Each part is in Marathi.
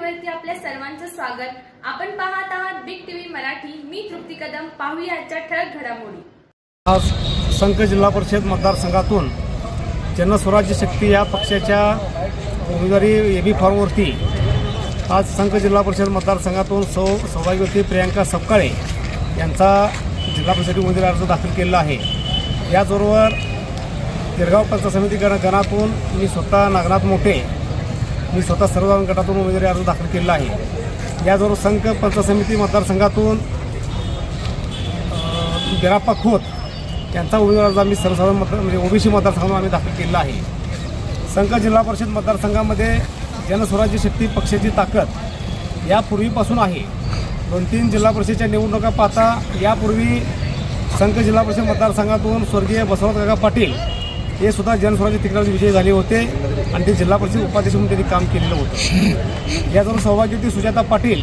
चॅनलवरती आपल्या सर्वांचं स्वागत। आपण पाहत आहात बिग टीव्ही मराठी। मी तृप्ती कदम। पाहूया आजच्या ठळक घडामोडी। आज संक जिल्हा परिषद मतदारसंघातून जनस्वराज्य शक्ती या पक्षाच्या उमेदवारी एबी फॉर्मवरती आज संक जिल्हा परिषद मतदारसंघातून सौभाग्यवती प्रियांका सपकाळे यांचा जिल्हा परिषद उमेदवारी अर्ज दाखल केलेला आहे। याचबरोबर गिरगाव पंचायत समिती गणातून मी स्वतः नागनाथ मोठे सर्व गटातून उमेदवारी अर्ज दाखल केलेला आहे। याचबरोबर संक पंचायत समिती मतदारसंघातून बिराप्पा खोत यांचा उमेदवारी अर्ज आम्ही सर्वसाधारण म्हणजे ओबीसी मतदारसंघातून आम्ही दाखल केलेला आहे। संक जिल्हा परिषद मतदारसंघामध्ये जनस्वराज्य शक्ती पक्षाची ताकद यापूर्वीपासून आहे। 2-3 जिल्हा परिषदेच्या निवडणुका पाहता यापूर्वी संक जिल्हा परिषद मतदारसंघातून स्वर्गीय बसवराज काका पाटील हे सुद्धा जनस्वराज्य तिकिटावर विजयी झाले होते आणि ते जिल्हा परिषद उपाध्यक्ष म्हणून त्यांनी काम केलेलं होतं। याचबरोबर सौभाग्यवती सुजाता पाटील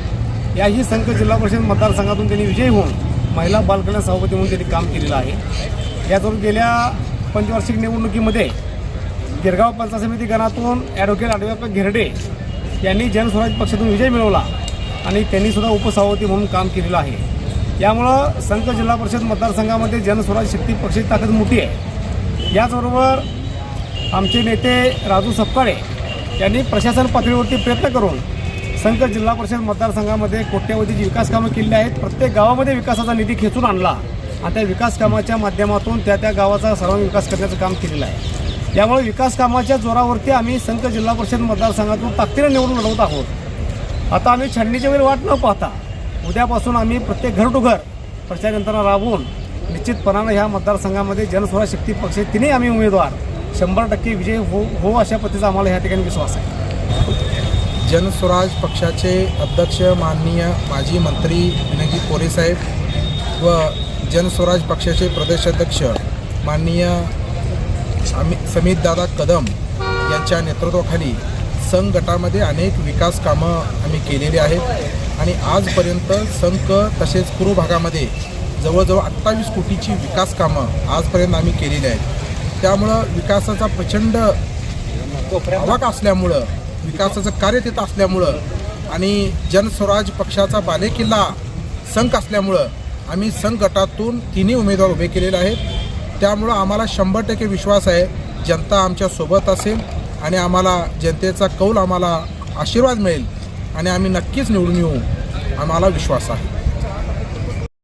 याही संक जिल्हा परिषद मतदारसंघातून त्यांनी विजयी होऊन महिला बालकल्याण सभापती म्हणून त्यांनी काम केलेलं आहे। याचबरोबर गेल्या पंचवार्षिक निवडणुकीमध्ये गिरगाव पंचायत समिती गणातून ॲडव्होकेट आढळराव घेरडे यांनी जनस्वराज्य पक्षातून विजय मिळवला आणि त्यांनी सुद्धा उपसभापती म्हणून काम केलेलं आहे। यामुळं संक जिल्हा परिषद मतदारसंघामध्ये जनस्वराज्य शक्ती पक्षाची ताकद मोठी आहे। याचबरोबर आमचे नेते राजू सपकाळे यांनी प्रशासन पातळीवरती प्रयत्न करून संक जिल्हा परिषद मतदारसंघामध्ये कोट्यवधीची विकास कामं केलेली आहेत। प्रत्येक गावामध्ये विकासाचा निधी खेचून आणला आणि त्या विकास कामाच्या माध्यमातून त्या गावाचा सर्वांगीण विकास करण्याचं काम केलेलं आहे। यामुळे विकास कामाच्या जोरावरती आम्ही संक जिल्हा परिषद मतदारसंघातून ताकदीने निवडून लढवत आहोत। आता आम्ही छाननीच्या वेळी वाट न पाहता उद्यापासून आम्ही प्रत्येक घर टू घर प्रचार यंत्रणा राबवून निश्चितपणानं ह्या मतदारसंघामध्ये जनस्वराज्य शक्ती पक्ष तिन्ही आम्ही उमेदवार 100% विजय हो अशा पद्धतीचा आम्हाला ह्या ठिकाणी विश्वास आहे। जनस्वराज पक्षाचे अध्यक्ष माननीय माजी मंत्री विनयजी कोरे साहेब व जनस्वराज पक्षाचे प्रदेशाध्यक्ष माननीय समितदादा कदम यांच्या नेतृत्वाखाली संघ गटामध्ये अनेक विकास कामं आम्ही केलेली आहेत आणि आजपर्यंत संघ तसेच पूर्व भागामध्ये जवळजवळ 28 कोटीची विकास कामं आजपर्यंत आम्ही केलेली आहेत। त्यामुळं विकासाचा प्रचंड आवाका असल्यामुळं विकासाचं कार्य तिथं असल्यामुळं आणि जनस्वराज पक्षाचा बालेकिल्ला संघ असल्यामुळं आम्ही संघ गटातून तिन्ही उमेदवार उभे केलेले आहेत। त्यामुळं आम्हाला 100% विश्वास आहे जनता आमच्या सोबत असेल आणि आम्हाला जनतेचा कौल आम्हाला आशीर्वाद मिळेल आणि आम्ही नक्कीच निवडून येऊ आम्हाला विश्वास आहे।